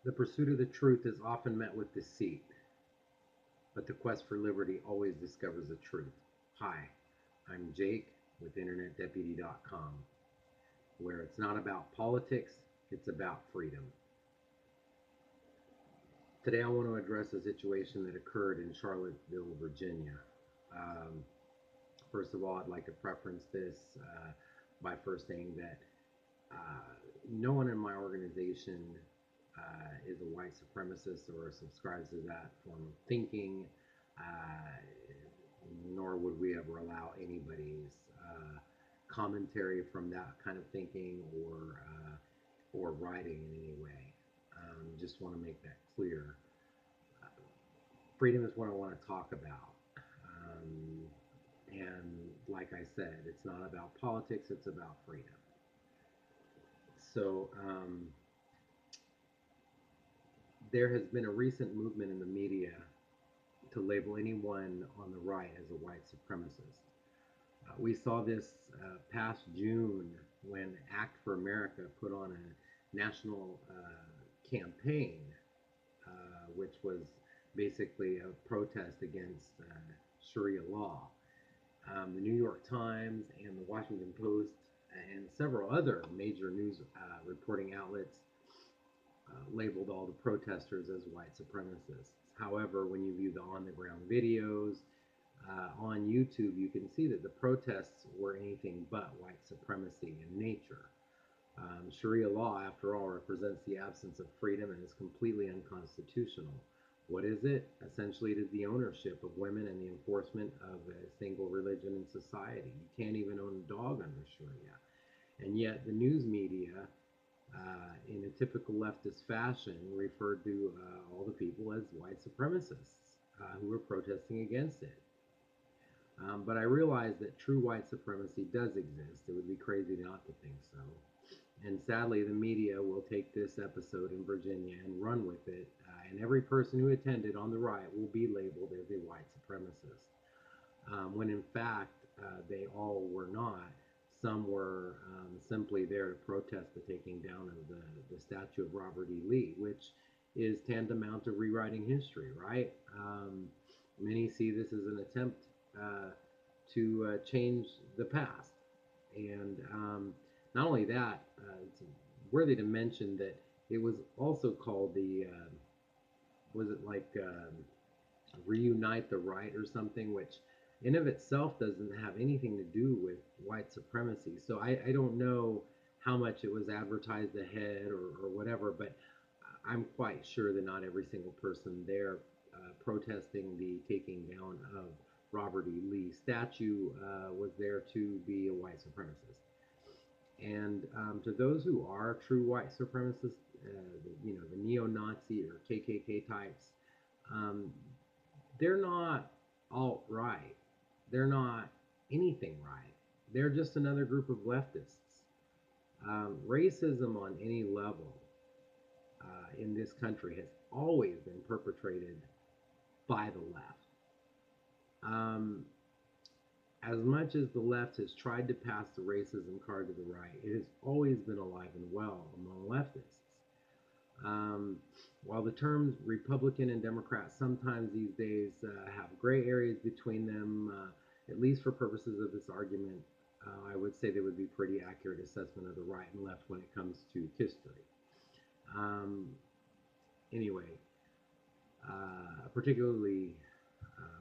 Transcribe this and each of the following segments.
The pursuit of the truth is often met with deceit, but the quest for liberty always discovers the truth. Hi, I'm Jake with InternetDeputy.com, where it's not about politics, it's about freedom. Today I want to address a situation that occurred in Charlottesville, Virginia. Um, First of all, I'd like to preference this by first saying that no one in my organization is a white supremacist or subscribes to that form of thinking, uh, nor would we ever allow anybody's commentary from that kind of thinking or writing in any way. Just want to make that clear. Uh, Freedom is what I want to talk about. Um, and like I said, it's not about politics, it's about freedom. So, there has been a recent movement in the media to label anyone on the right as a white supremacist. We saw this past June when Act for America put on a national campaign, which was basically a protest against Sharia law. The New York Times and the Washington Post and several other major news reporting outlets labeled all the protesters as white supremacists. However, when you view the on the ground videos on YouTube, you can see that the protests were anything but white supremacy in nature. Sharia law, after all, represents the absence of freedom and is completely unconstitutional. What is it? Essentially, it is the ownership of women and the enforcement of a single religion in society. You can't even own a dog under Sharia. And yet, the news media, in a typical leftist fashion, referred to all the people as white supremacists who were protesting against it. But I realize that true white supremacy does exist. It would be crazy not to think so. And sadly, the media will take this episode in Virginia and run with it, and every person who attended on the right will be labeled as a white supremacist, when in fact they all were not. Some were simply there to protest the taking down of the statue of Robert E. Lee, which is tantamount to rewriting history, right? Many see this as an attempt to change the past. And not only that, it's worthy to mention that it was also called was it like Reunite the Right or something, which in of itself doesn't have anything to do with white supremacy. So I don't know how much it was advertised ahead or whatever, but I'm quite sure that not every single person there protesting the taking down of Robert E. Lee statue was there to be a white supremacist. And to those who are true white supremacists, the neo-Nazi or KKK types, um, they're not alt-right. They're not anything right. They're just another group of leftists. Racism on any level in this country has always been perpetrated by the left. Um, as much as the left has tried to pass the racism card to the right, it has always been alive and well among leftists. Um, while the terms Republican and Democrat sometimes these days have gray areas between them, at least for purposes of this argument, I would say they would be pretty accurate assessment of the right and left when it comes to history. Um, anyway, particularly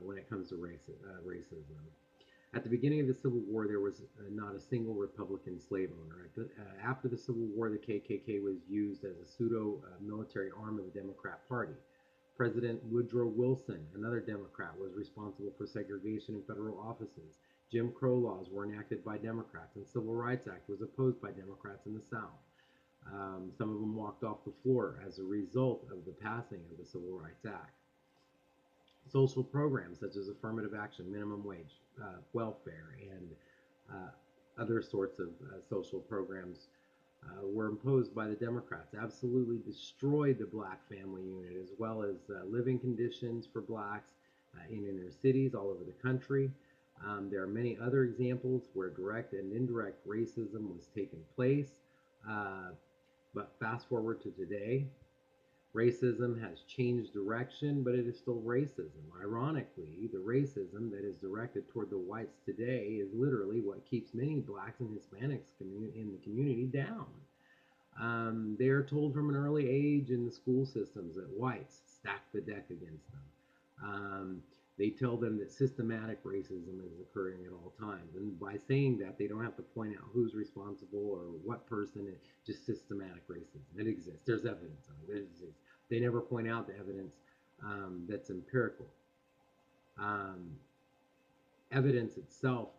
when it comes to racism. At the beginning of the Civil War, there was not a single Republican slave owner. After the Civil War, the KKK was used as a pseudo military arm of the Democrat Party. President Woodrow Wilson, another Democrat, was responsible for segregation in federal offices. Jim Crow laws were enacted by Democrats, and the Civil Rights Act was opposed by Democrats in the South. Some of them walked off the floor as a result of the passing of the Civil Rights Act. Social programs such as affirmative action, minimum wage, welfare, and other sorts of social programs were imposed by the Democrats, absolutely destroyed the black family unit, as well as living conditions for blacks in inner cities all over the country. There are many other examples where direct and indirect racism was taking place. But fast forward to today, Racism has changed direction, but it is still racism. Ironically, the racism that is directed toward the whites today is literally what keeps many blacks and Hispanics in the community down. They are told from an early age in the school systems that whites stack the deck against them. They tell them that systematic racism is occurring at all times. And by saying that, they don't have to point out who's responsible or what person, just systematic racism. It exists. There's evidence of it. It exists. They never point out the evidence that's empirical. Um, Evidence itself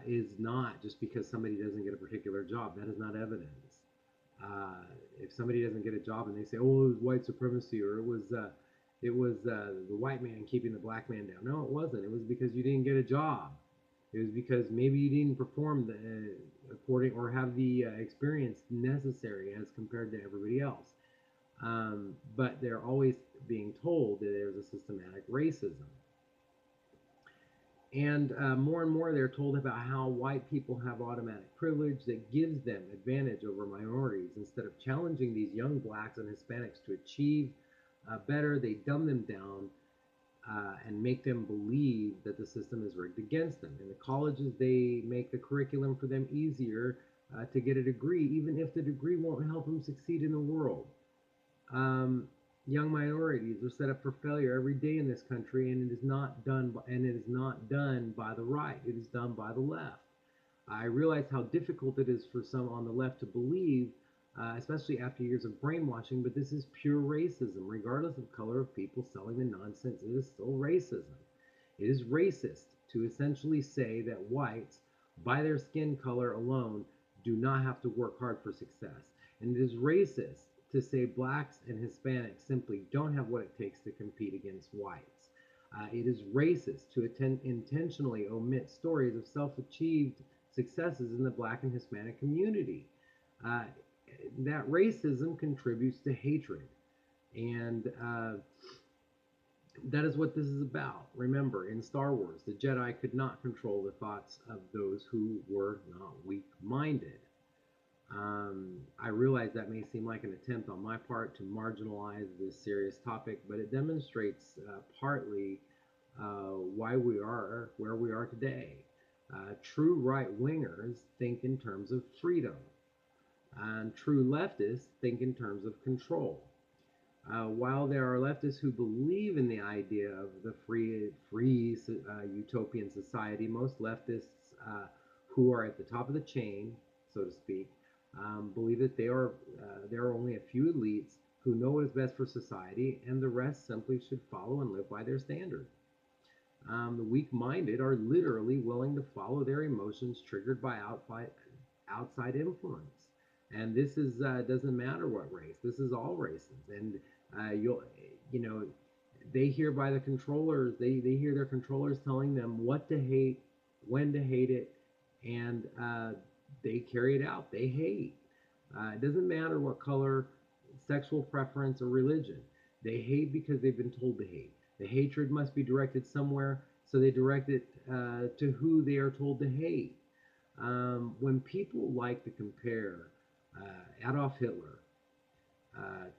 is not just because somebody doesn't get a particular job. That is not evidence. Uh, if somebody doesn't get a job and they say, "Oh, it was white supremacy," or it was the white man keeping the black man down. No, it wasn't. It was because you didn't get a job. It was because maybe you didn't perform according or have the experience necessary as compared to everybody else. But they're always being told that there's a systematic racism. And more and more, they're told about how white people have automatic privilege that gives them advantage over minorities. Instead of challenging these young blacks and Hispanics to achieve better, they dumb them down and make them believe that the system is rigged against them. In the colleges, they make the curriculum for them easier to get a degree, even if the degree won't help them succeed in the world. Um, Young minorities are set up for failure every day in this country, and it is not done by the right. It is done by the left. I realize how difficult it is for some on the left to believe, especially after years of brainwashing, but this is pure racism, regardless of color of people selling the nonsense. It is still racism. It is racist to essentially say that whites, by their skin color alone, do not have to work hard for success. And it is racist to say blacks and Hispanics simply don't have what it takes to compete against whites. It is racist to intentionally omit stories of self achieved successes in the black and Hispanic community. Uh, that racism contributes to hatred. And that is what this is about. Remember, in Star Wars, the Jedi could not control the thoughts of those who were not weak minded. I realize that may seem like an attempt on my part to marginalize this serious topic, but it demonstrates partly why we are where we are today. True right wingers think in terms of freedom, and true leftists think in terms of control. While there are leftists who believe in the idea of the free utopian society, most leftists who are at the top of the chain, so to speak, believe that there are only a few elites who know what is best for society, and the rest simply should follow and live by their standards. The weak-minded are literally willing to follow their emotions triggered by outside influence, and this is doesn't matter what race. This is all races, and you'll you know they hear by the controllers. They hear their controllers telling them what to hate, when to hate it, and they carry it out. They hate. It doesn't matter what color, sexual preference, or religion. They hate because they've been told to hate. The hatred must be directed somewhere, so they direct it to who they are told to hate. When people like to compare Adolf Hitler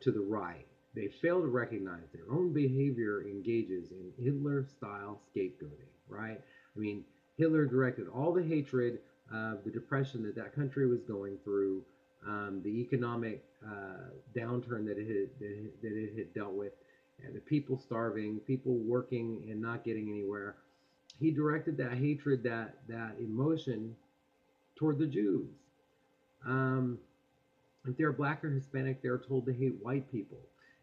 to the right, they fail to recognize their own behavior engages in Hitler-style scapegoating, right? I mean, Hitler directed all the hatred of the depression that that country was going through, the economic downturn that it had dealt with, the people starving, people working and not getting anywhere. He directed that hatred, that emotion toward the Jews. Um, if they're black or Hispanic, they're told to hate white people.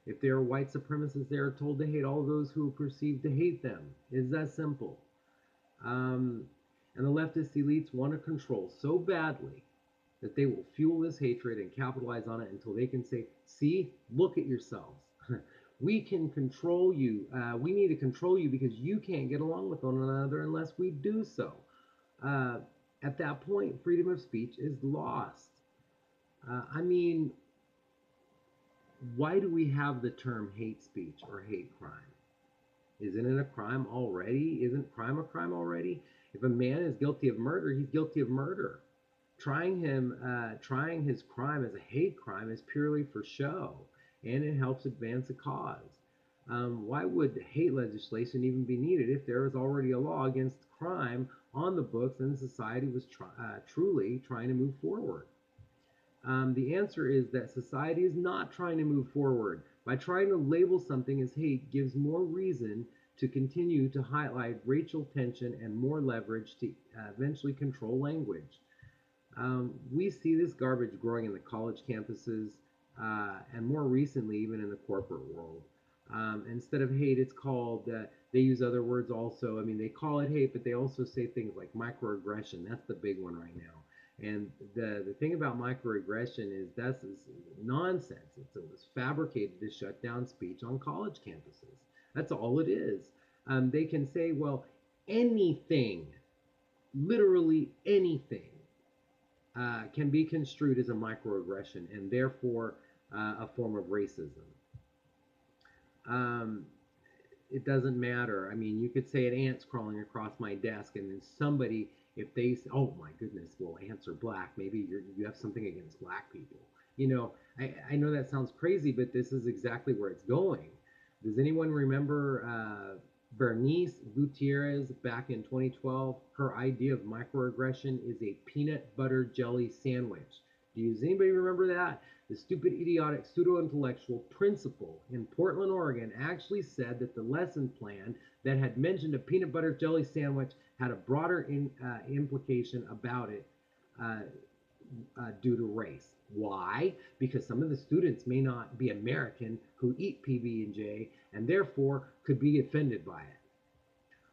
If they're white supremacists, they're told to hate all those who perceive to hate them. It's that simple. Um, and the leftist elites want to control so badly that they will fuel this hatred and capitalize on it until they can say, see, look at yourselves. We can control you. We need to control you because you can't get along with one another unless we do so. Uh, at that point, freedom of speech is lost. I mean, why do we have the term hate speech or hate crime? Isn't it a crime already? Isn't crime a crime already? If a man is guilty of murder, he's guilty of murder. Trying his crime as a hate crime is purely for show. and it helps advance a cause. Why would hate legislation even be needed if there is already a law against crime on the books and society was truly trying to move forward? The answer is that society is not trying to move forward. By trying to label something as hate gives more reason to continue to highlight racial tension and more leverage to eventually control language. We see this garbage growing in the college campuses and more recently, even in the corporate world. Instead of hate, it's called, they use other words also. I mean, they call it hate, but they also say things like microaggression. That's the big one right now. And the thing about microaggression is that's nonsense. It was fabricated to shut down speech on college campuses. That's all it is. They can say, well, anything, literally anything, can be construed as a microaggression and therefore a form of racism. Um, it doesn't matter. I mean, you could say an ant's crawling across my desk, and then somebody, if they say, "Oh my goodness, well, ants are black. Maybe you have something against black people." I know that sounds crazy, but this is exactly where it's going. Does anyone remember Bernice Gutierrez back in 2012? Her idea of microaggression is a peanut butter jelly sandwich. Does anybody remember that? The stupid, idiotic, pseudo-intellectual principal in Portland, Oregon actually said that the lesson plan that had mentioned a peanut butter jelly sandwich had a broader implication about it uh, due to race. Why? Because some of the students may not be American who eat PB&J and therefore could be offended by it,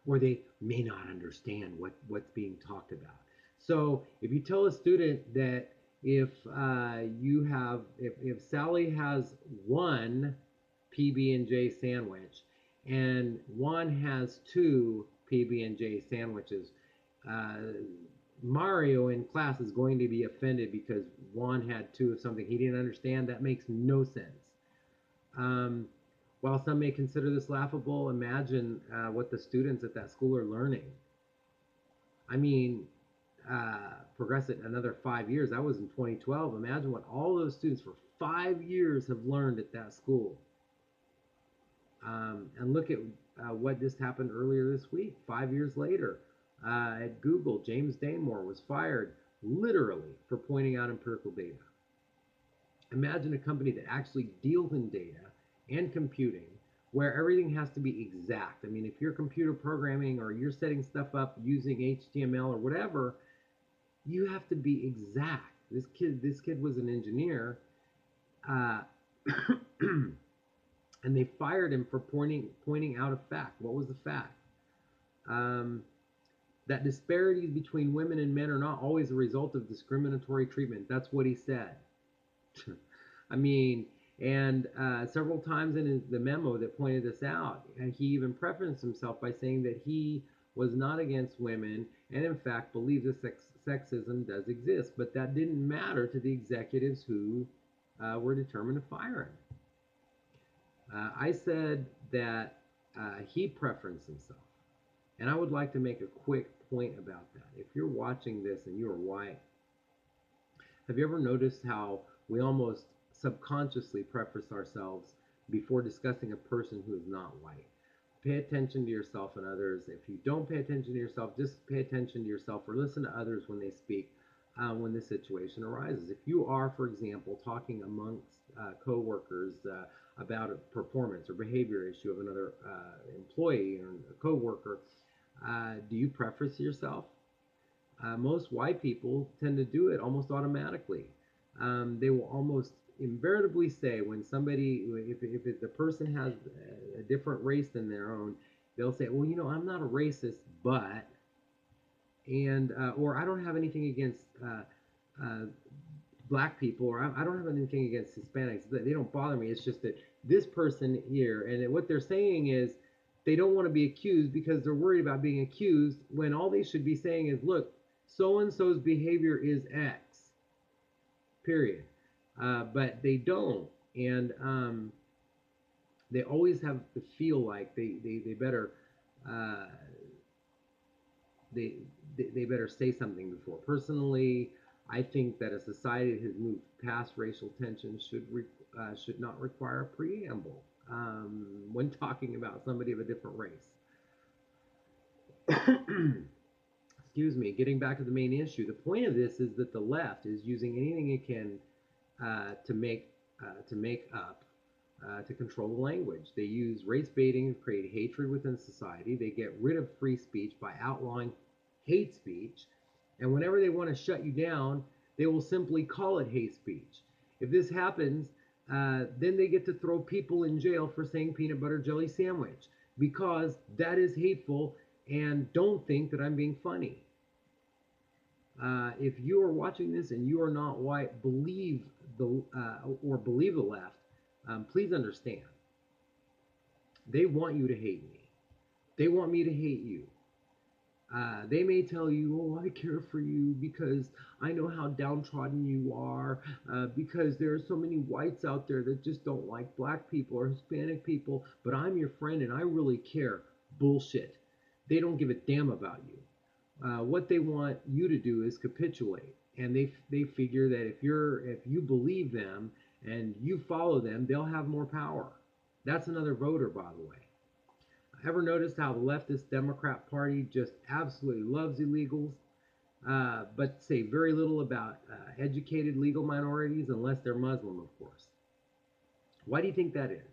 or they may not understand what's being talked about. So if you tell a student that if Sally has one PB&J sandwich and Juan has two PB&J sandwiches, uh, Mario in class is going to be offended because Juan had two of something he didn't understand. That makes no sense. Um, while some may consider this laughable, imagine what the students at that school are learning. I mean, progress it another 5 years. That was in 2012. Imagine what all those students for 5 years have learned at that school. And look at what just happened earlier this week. 5 years later, at Google, James Damore was fired literally for pointing out empirical data. Imagine a company that actually deals in data and computing where everything has to be exact. I mean, if you're computer programming or you're setting stuff up using HTML or whatever, you have to be exact. This kid was an engineer, uh, and they fired him for pointing out a fact. What was the fact? Um, that disparities between women and men are not always a result of discriminatory treatment. That's what he said. I mean, and several times in the memo that pointed this out, he even prefaced himself by saying that he was not against women and, in fact, believes that sexism does exist. But that didn't matter to the executives who were determined to fire him. I said that he preferenced himself. And I would like to make a quick point about that. If you're watching this and you're white, have you ever noticed how we almost subconsciously preface ourselves before discussing a person who is not white? Pay attention to yourself and others. If you don't pay attention to yourself, just pay attention to yourself or listen to others when they speak when this situation arises. If you are, for example, talking amongst co-workers about a performance or behavior issue of another employee or a co-worker, do you preface yourself? Most white people tend to do it almost automatically. They will almost invariably say when somebody, if the person has a different race than their own, they'll say, well, I'm not a racist, but, and, or I don't have anything against uh, black people, or I don't have anything against Hispanics. They don't bother me. It's just that this person here, and what they're saying is they don't want to be accused because they're worried about being accused when all they should be saying is, look, so and so's behavior is X, period. But they don't. And they always have to feel like they better uh, they, they better say something before. Personally, I think that a society that has moved past racial tension should not require a preamble when talking about somebody of a different race. Excuse me. Getting back to the main issue, the point of this is that the left is using anything it can to make up to control the language. They use race baiting to create hatred within society. They get rid of free speech by outlawing hate speech. And whenever they want to shut you down, they will simply call it hate speech. If this happens, then they get to throw people in jail for saying peanut butter jelly sandwich because that is hateful. And don't think that I'm being funny. If you are watching this and you are not white, believe the left. Please understand, they want you to hate me. They want me to hate you. They may tell you, "Oh, I care for you because I know how downtrodden you are. Because there are so many whites out there that just don't like black people or Hispanic people. But I'm your friend and I really care." Bullshit. They don't give a damn about you. What they want you to do is capitulate, and they figure that if you believe them and you follow them, they'll have more power. That's another voter, by the way. Ever noticed how the leftist Democrat Party just absolutely loves illegals, but say very little about educated legal minorities, unless they're Muslim, of course? Why do you think that is?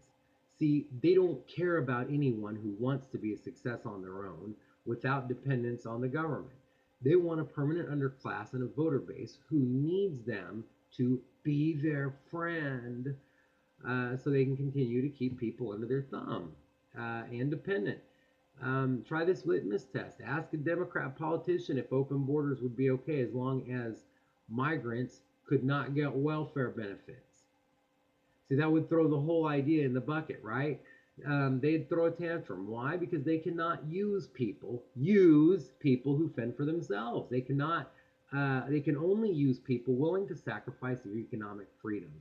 See, they don't care about anyone who wants to be a success on their own without dependence on the government. They want a permanent underclass and a voter base who needs them to be their friend so they can continue to keep people under their thumb and dependent. Try this litmus test. Ask a Democrat politician if open borders would be okay as long as migrants could not get welfare benefits. See, that would throw the whole idea in the bucket, right? They'd throw a tantrum. Why? Because they cannot use people who fend for themselves. They cannot. They can only use people willing to sacrifice their economic freedom.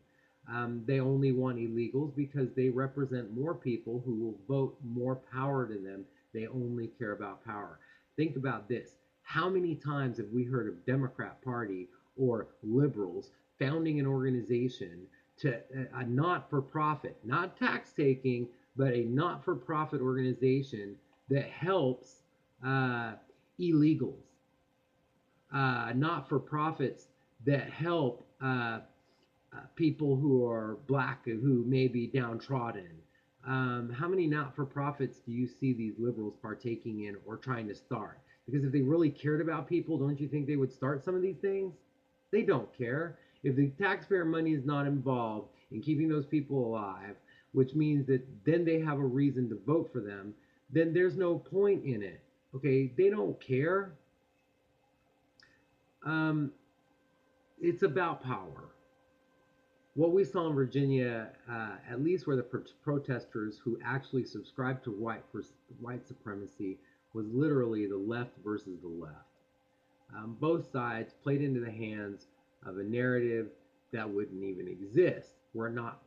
They only want illegals because they represent more people who will vote more power to them. They only care about power. Think about this. How many times have we heard of Democrat Party or liberals founding an organization to a not-for-profit, not tax-taking, but a not-for-profit organization that helps illegals, not-for-profits that help people who are black and who may be downtrodden. How many not-for-profits do you see these liberals partaking in or trying to start? Because if they really cared about people, don't you think they would start some of these things? They don't care. If the taxpayer money is not involved in keeping those people alive, which means that then they have a reason to vote for them, then there's no point in it. Okay, they don't care. Um, it's about power. What we saw in Virginia, at least where the protesters who actually subscribed to white supremacy, was literally the left versus the left. Both sides played into the hands of a narrative that wouldn't even exist were it not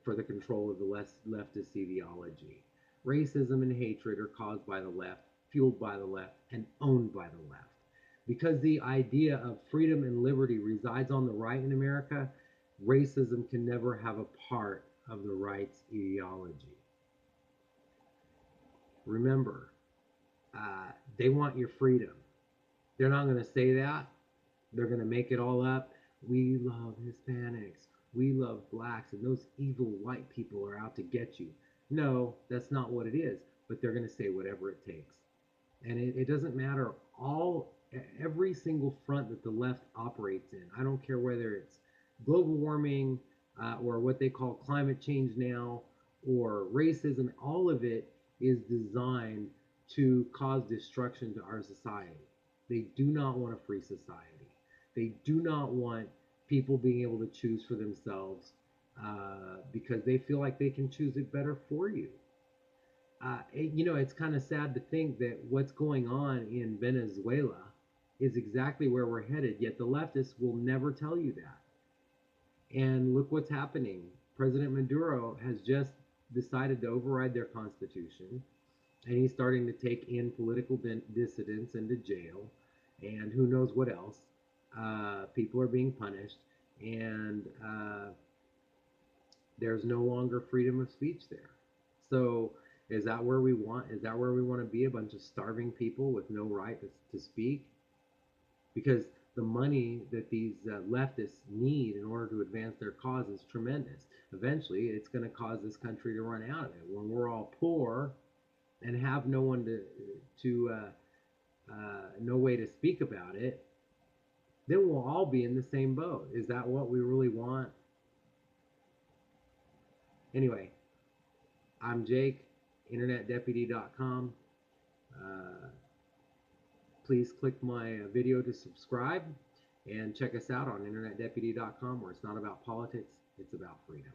for the control of the leftist ideology. Racism and hatred are caused by the left, fueled by the left, and owned by the left. Because the idea of freedom and liberty resides on the right in America, racism can never have a part of the right's ideology. Remember, they want your freedom. They're not going to say that. They're going to make it all up. We love Hispanics. We love blacks. And those evil white people are out to get you. No, that's not what it is. But they're going to say whatever it takes. And it doesn't matter every single front that the left operates in. I don't care whether it's global warming or what they call climate change now or racism. All of it is designed to cause destruction to our society. They do not want a free society. They do not want people being able to choose for themselves because they feel like they can choose it better for you. It's kind of sad to think that what's going on in Venezuela is exactly where we're headed, yet the leftists will never tell you that. And look what's happening. President Maduro has just decided to override their constitution, and he's starting to take in political dissidents into jail, and who knows what else. People are being punished, and there's no longer freedom of speech there. So is that where we want? Is that where we want to be? A bunch of starving people with no right to speak? Because the money that these leftists need in order to advance their cause is tremendous. Eventually, it's going to cause this country to run out of it. When we're all poor and have no one no way to speak about it, then we'll all be in the same boat. Is that what we really want? Anyway, I'm Jake, internetdeputy.com. Uh, Please click my video to subscribe and check us out on internetdeputy.com, where it's not about politics, it's about freedom.